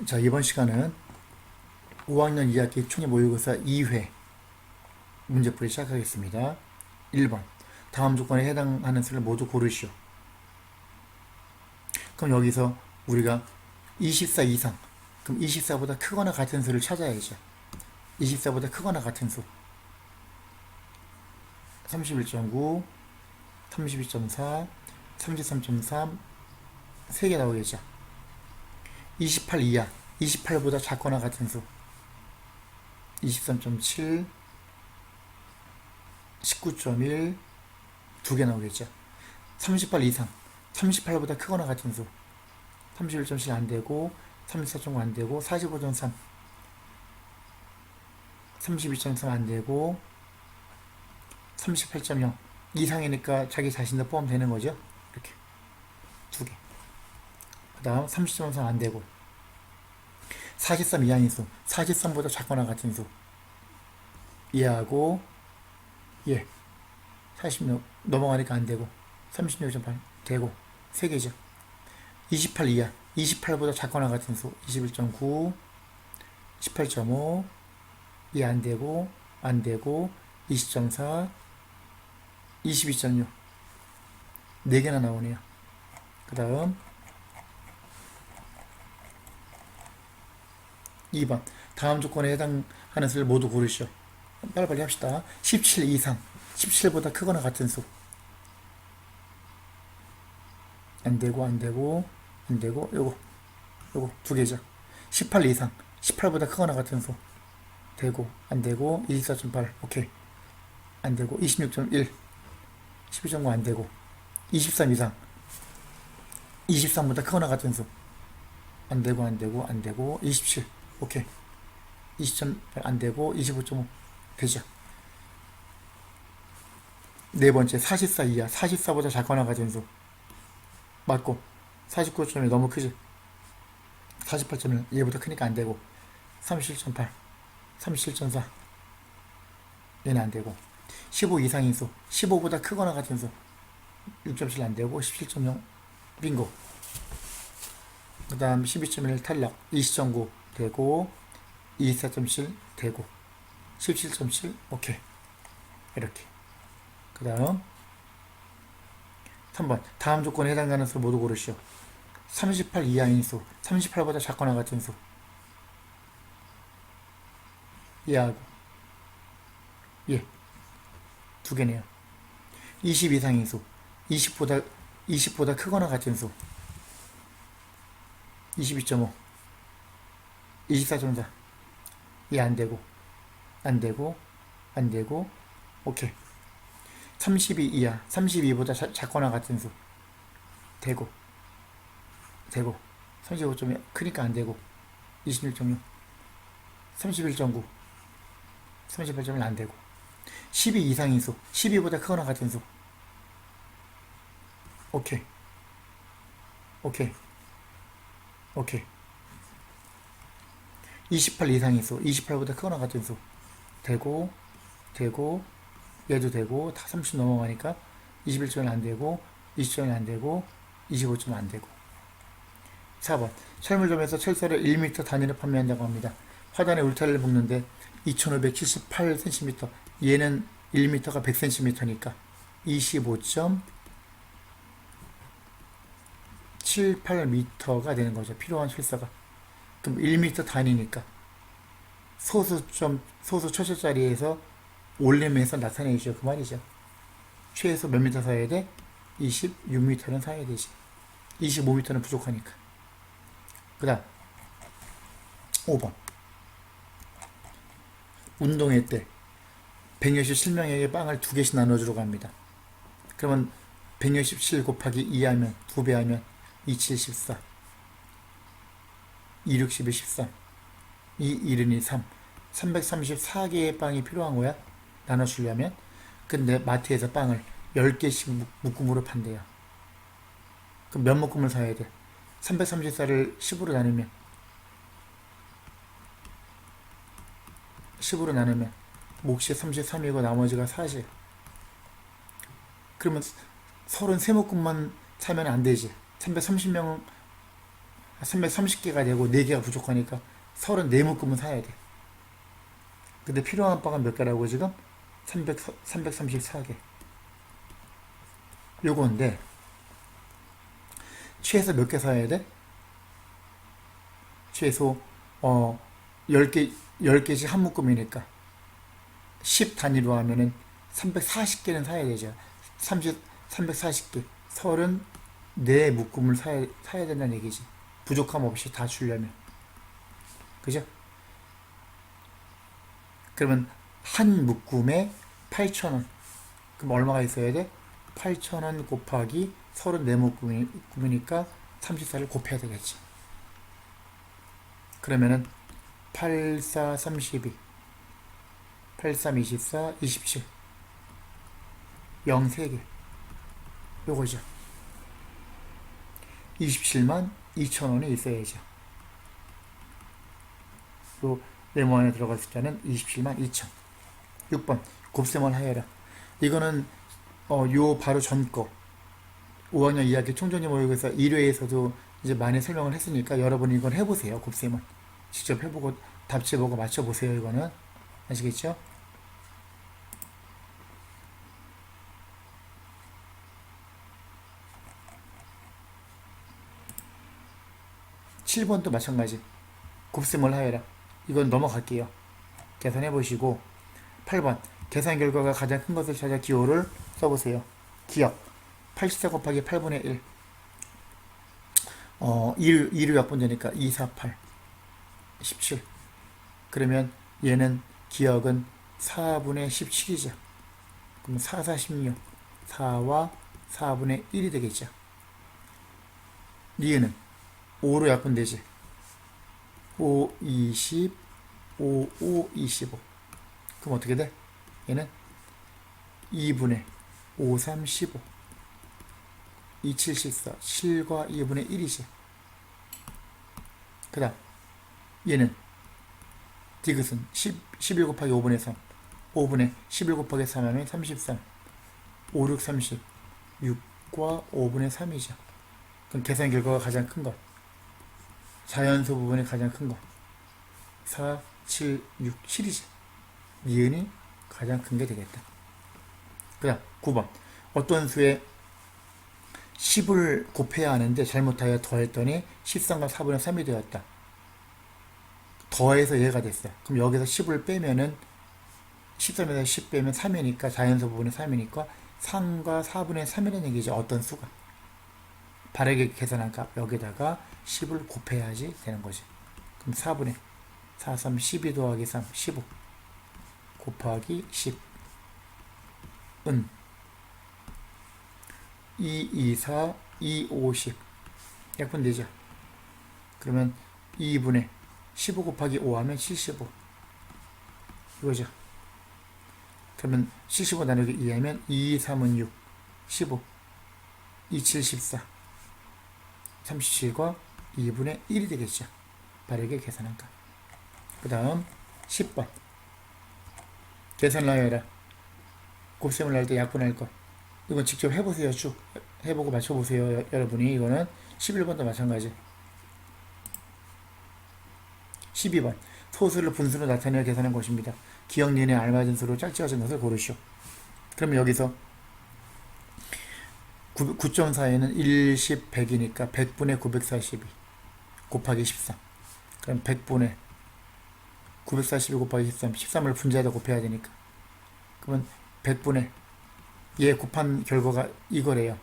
자, 이번 시간은 5학년 2학기 총회 모의고사 2회 문제풀이 시작하겠습니다. 1번. 다음 조건에 해당하는 수를 모두 고르시오. 그럼 여기서 우리가 24 이상, 그럼 24보다 크거나 같은 수를 찾아야죠. 24보다 크거나 같은 수. 31.9, 32.4, 33.3, 3개 나오겠죠. 28 이하, 28보다 작거나 같은 수. 23.7, 19.1, 2개 나오겠죠. 38 이상, 38보다 크거나 같은 수. 31.7 안되고, 34.9 안되고, 45.3, 32.3 안되고, 38.0 이상이니까 자기 자신도 포함되는 거죠. 이렇게 2개. 그 다음 30.3 안되고, 43 이하인 수, 43보다 작거나 같은 수 이해하고, 46 넘어가니까 안되고, 36.8 되고, 3개죠. 28 이하, 28보다 작거나 같은 수, 21.9, 18.5 이해 안되고, 20.4, 22.6 4개나 나오네요. 그 다음 2번. 다음 조건에 해당하는 수를 모두 고르시오. 빨리빨리 합시다. 17 이상, 17보다 크거나 같은 수. 안되고, 요거 2개죠. 18 이상, 18보다 크거나 같은 수. 되고, 안되고, 24.8 오케이. 안되고, 26.1, 12.9 안되고, 23 이상, 23보다 크거나 같은 수. 안되고, 27 오케이. 20.8 안되고, 25.5 되죠. 네 번째, 44 이하, 44보다 작거나 같은 수. 맞고, 49.1 너무 크지. 48.1 얘보다 크니까 안되고, 37.8, 37.4 얘는 안되고, 15 이상인 수, 15보다 크거나 같은 수. 6.7 안되고, 17.0 빙고. 그 다음 12.1 탈락, 20.9 되고, 24.7 되고, 17.7 오케이. 이렇게. 그 다음 3번. 다음 조건에 해당하는 수 모두 고르시오. 38 이하인 수, 38보다 작거나 같은 수 이해하고, 2개네요. 20 이상인 수, 20보다 크거나 같은 수. 22.5, 24.4 이해 안되고, 오케이. 32 이하, 32보다 작거나 같은 수. 되고, 35.2 크니까 안되고, 26.6, 31.9, 38.1 안되고, 12 이상인 수, 12보다 크거나 같은 수. 오케이. 28 이상인 수, 28보다 크거나 같은 수. 되고, 얘도 되고, 다 30 넘어가니까 21.1 안되고, 20.1 안되고, 25.1 안되고. 4번. 철물점에서 철사를 1m 단위로 판매한다고 합니다. 화단에 울타리를 묶는데 2578cm, 얘는 1m가 100cm니까 25.78m가 되는 거죠. 필요한 철사가. 그럼 1m 단위니까 소수 초실자리에서 올림에서 나타내죠. 그 말이죠. 최소 몇 미터 사야 돼? 26m는 사야 되지. 25m는 부족하니까. 그 다음 5번. 운동회 때 167명에게 빵을 2개씩 나눠주려고 합니다. 그러면 167 곱하기 2하면 2배 하면 27, 14, 2, 6, 12, 13, 2, 1은 3, 334개의 빵이 필요한 거야. 나눠주려면. 근데 마트에서 빵을 10개씩 묶음으로 판대요. 그럼 몇 묶음을 사야 돼? 334를 10으로 나누면 몫이 33이고 나머지가 40. 그러면 33묶음만 사면 안 되지. 330명 330개가 되고 4개가 부족하니까 34묶음은 사야 돼. 근데 필요한 바가 몇 개라고 지금? 334개. 요건데 최소 몇 개 사야 돼? 최소 10개씩 한 묶음이니까 10 단위로 하면은 340개는 사야 되죠. 340개 34묶음을 사야 된다는 얘기지. 부족함 없이 다 주려면. 그죠? 그러면 한 묶음에 8,000원. 그럼 얼마가 있어야 돼? 8,000원 곱하기 34묶음이니까 34를 곱해야 되겠지. 그러면은 8, 4, 32 8, 3, 24, 27 0 3개 요거죠. 27만 2천원이 있어야죠. 또 메모 안에 들어갔을 때는 27만 2천. 6번 곱셈을 하여라. 이거는 요 바로 전 거 5학년 2학기 총정리 모의고사 1회에서도 이제 많이 설명을 했으니까 여러분이 이건 해보세요. 곱셈은 직접 해보고 답지보고 맞춰보세요. 이거는 아시겠죠? 7번도 마찬가지. 곱셈을 하여라. 이건 넘어갈게요. 계산해 보시고 8번 계산 결과가 가장 큰 것을 찾아 기호를 써보세요. 기억 84 곱하기 8분의 1 2를 몇 번 되니까 2, 4, 8 17. 그러면 얘는 기억은 4분의 17이죠. 그럼 4, 4, 16 4와 4분의 1이 되겠죠. 니은은 5로 약분되지. 5, 20 5, 5, 25 그럼 어떻게 돼? 얘는 2분의 5, 3, 15 2, 7, 14 7과 2분의 1이지. 그 다음 얘는 디귿은 11 곱하기 5분의 3 5분의 11 곱하기 3 하면 33 5, 6, 30 6과 5분의 3이죠. 그럼 계산 결과가 가장 큰 것 자연수 부분이 가장 큰 것 4, 7, 6, 7이지. 니은이 가장 큰 게 되겠다. 그 다음 9번 어떤 수에 10을 곱해야 하는데 잘못하여 더했더니 13과 4분의 3이 되었다. 더해서 얘가 됐어. 그럼 여기서 10을 빼면은 13에서 10 빼면 3이니까 자연수 부분이 3이니까 3과 4분의 3이라는 얘기죠. 어떤 수가. 바르게 계산한 값 여기다가 10을 곱해야지 되는 거지. 그럼 4분의 4, 3, 12 더하기 3, 15 곱하기 10 은 2, 2, 4, 2, 50 약분되죠. 그러면 2분의 15 곱하기 5 하면 75 이거죠. 그러면 75 나누기 2 하면 2, 3은 6 15 2, 7, 14 37과 2분의 1이 되겠죠. 바르게 계산한 값. 그 다음 10번 계산을 하여라. 곱셈을 할 때 약분할 것. 이건 직접 해보세요. 쭉 해보고 맞춰보세요. 여러분이. 이거는 11번도 마찬가지. 12번 소수를 분수로 나타내어 계산한 것입니다. 기억 니은에 알맞은 수로 짝지어진 것을 고르시오. 그럼 여기서 9.4에는 1, 10, 100이니까 100분의 942 곱하기 13 그럼 100분의 942 곱하기 13 13을 분자에다 곱해야 되니까 그러면 100분의 얘 곱한 결과가 이거래요.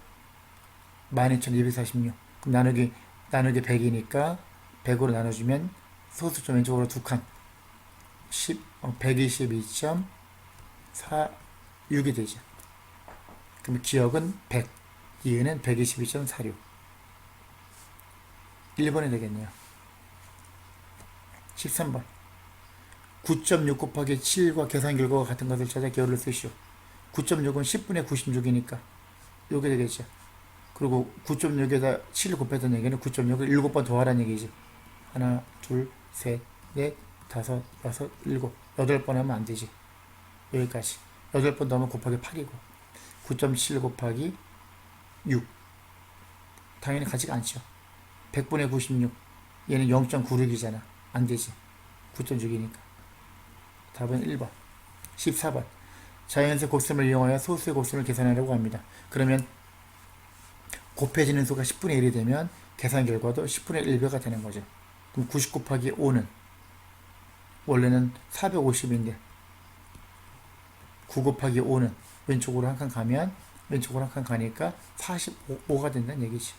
12,246 그럼 나누기 100이니까 100으로 나눠주면 소수점 왼쪽으로 2칸 122.46이 되죠. 그럼 기억은 100 이에는 122.46 1번이 되겠네요. 13번 9.6 곱하기 7과 계산 결과가 같은 것을 찾아 기호를 쓰시오. 9.6은 10분의 96이니까 요게 되겠죠. 그리고 9.6에다 7을 곱했던 얘기는 9.6을 7번 더하라는 얘기지. 하나, 둘, 셋, 넷, 다섯, 여섯, 일곱 8번 하면 안 되지. 여기까지 8번 더하면 곱하기 8이고 9.7 곱하기 6 당연히 같지가 않죠. 100분의 96 얘는 0.96이잖아. 안 되지. 9.6이니까. 답은 1번. 14번. 자연수의 곱셈을 이용하여 소수의 곱셈을 계산하려고 합니다. 그러면 곱해지는 수가 10분의 1이 되면 계산 결과도 10분의 1배가 되는 거죠. 그럼 90 곱하기 5는 원래는 450인데 9 곱하기 5는 왼쪽으로 한 칸 가면 왼쪽으로 한 칸 가니까 45가 된다는 얘기지.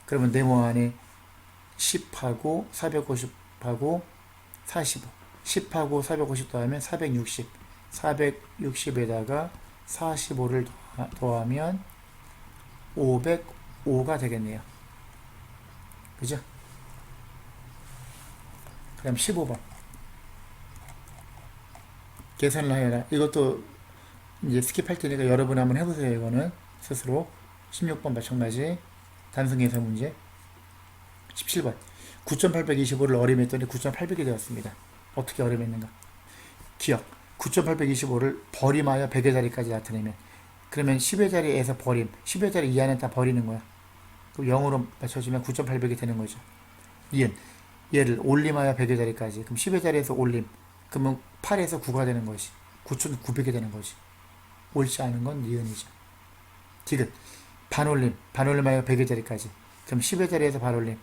그러면 네모 안에 10하고 450하고 45 10하고 450 더하면 460 460에다가 45를 더하면 505가 되겠네요. 그죠? 그럼 15번 계산을 하여라. 이것도 이제 스킵할 테니까 여러분 한번 해보세요. 이거는 스스로. 16번 마찬가지 단순 계산 문제. 17번 9,825를 어림했더니 9,800이 되었습니다. 어떻게 어림했는가? 기억 9,825를 버림하여 100의 자리까지 나타내면, 그러면 10의 자리에서 버림, 10의 자리 이하는 다 버리는 거야. 그럼 0으로 맞춰주면 9,800이 되는 거죠. 이은 얘를 올림하여 100의 자리까지, 그럼 10의 자리에서 올림, 그러면 8에서 9가 되는 것이 9,900이 되는 거지. 옳지 않은 건 니은이죠. 디귿 반올림, 반올림하여 100의 자리까지, 그럼 10의 자리에서 반올림,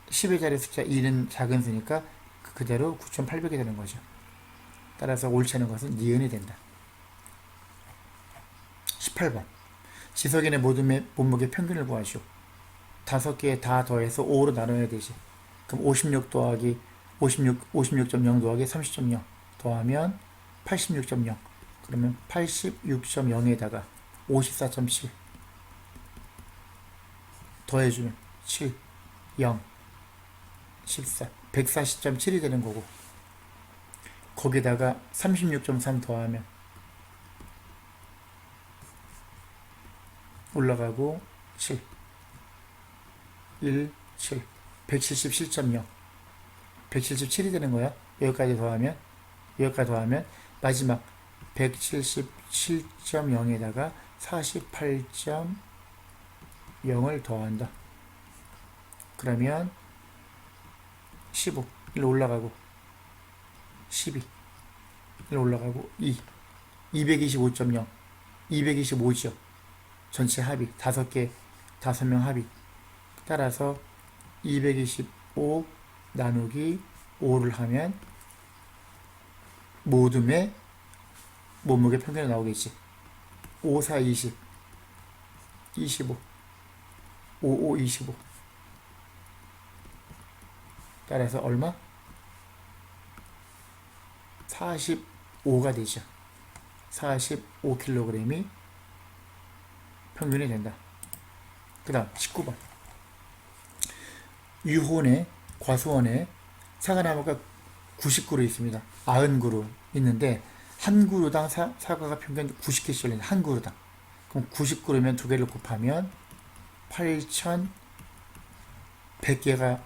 10의 자리 숫자 2는 작은 수니까 그대로 9,800이 되는 거죠. 따라서 옳지 않은 것은 니은이 된다. 18번 지석인의 모든 몸무게 평균을 구하시오. 5개 다 더해서 5로 나눠야 되지. 그럼 56 더하기 56.0 더하기 30.0 더하면 86.0, 그러면 86.0에다가 54.7 더해주면 7, 0, 14, 140.7이 되는 거고, 거기다가 36.3 더하면 올라가고 7, 1, 7, 177.0, 177이 되는 거야. 여기까지 더하면 마지막 177.0에다가 48.0을 더한다. 그러면 15, 1 올라가고 12, 1 올라가고 2, 225.0, 225죠. 전체 합이 5개, 5명 합이. 따라서 225 나누기 5를 하면 모둠의 몸무게 평균이 나오겠지. 5, 4, 20, 25, 5, 5, 25. 따라서 얼마? 45가 되죠. 45kg이 평균이 된다. 그 다음 19번 유혼의 과수원에 사과나무가 90그루 있습니다. 90그루 있는데 한 그루당 사과가 평균 90개씩 열리는 한 그루당. 그럼 90그루면 두 개를 곱하면 8,100개가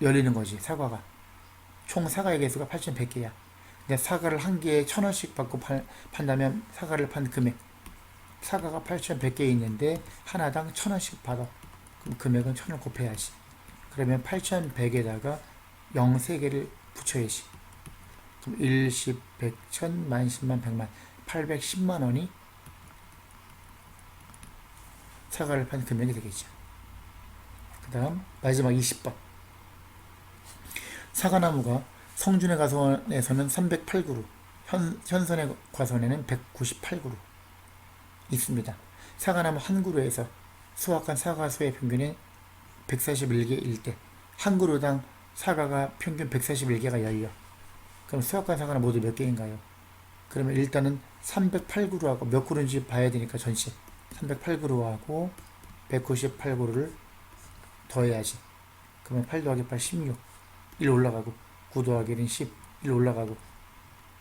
열리는 거지. 사과가 총 사과의 개수가 8,100개야. 근데 사과를 한 개에 1,000원씩 받고 판다면 사과를 판 금액, 사과가 8,100개 있는데 하나당 1,000원씩 받아. 그럼 금액은 1,000원 곱해야지. 그러면 8,100에다가 0 3개를 붙여야지. 그럼 1, 10, 100, 1000, 만, 10만, 100만, 810만 원이 사과를 판 금액이 되겠죠. 그 다음 마지막 20번 사과나무가 성준의 과수원에서는 308그루, 현선의 과수원에는 198그루 있습니다. 사과나무 한 그루에서 수확한 사과수의 평균이 141개일 때 한 그루당 사과가 평균 141개가 열려. 그럼 수확한 사과는 모두 몇 개인가요? 그러면 일단은 308그루하고 몇 그루인지 봐야 되니까 전체 308그루하고 198그루를 더해야지. 그러면 8 더하기 8 16, 1 올라가고 9 더하기 1은 10, 1 올라가고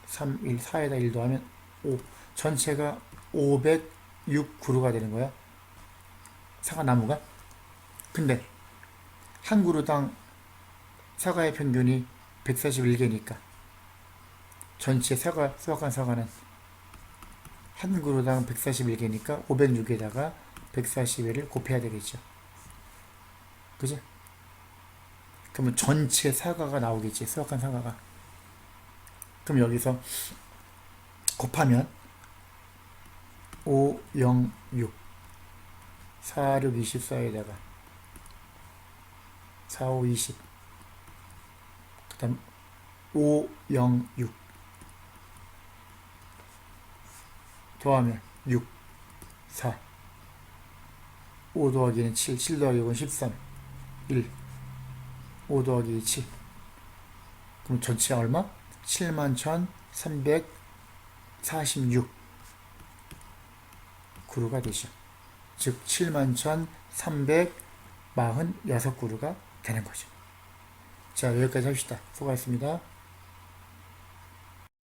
3, 1, 4에다 1 더하면 5, 전체가 506그루가 되는 거야. 사과나무가. 근데 한 그루당 사과의 평균이 141개니까 전체 수확한 사과는 한 그루당 141개니까 506에다가 141을 곱해야 되겠죠. 그지? 그러면 전체 사과가 나오겠지. 수확한 사과가. 그럼 여기서 곱하면 5, 0, 6 4, 6, 24에다가 4, 5, 20 그 다음 5, 0, 6 더하면 6, 4 5 더하기는 7, 7 더하기 5는 13 1 5 더하기 7 그럼 전체 얼마? 71,346 그루가 되죠. 즉 71,346그루가 되는 거죠. 자, 여기까지 합시다. 수고하셨습니다.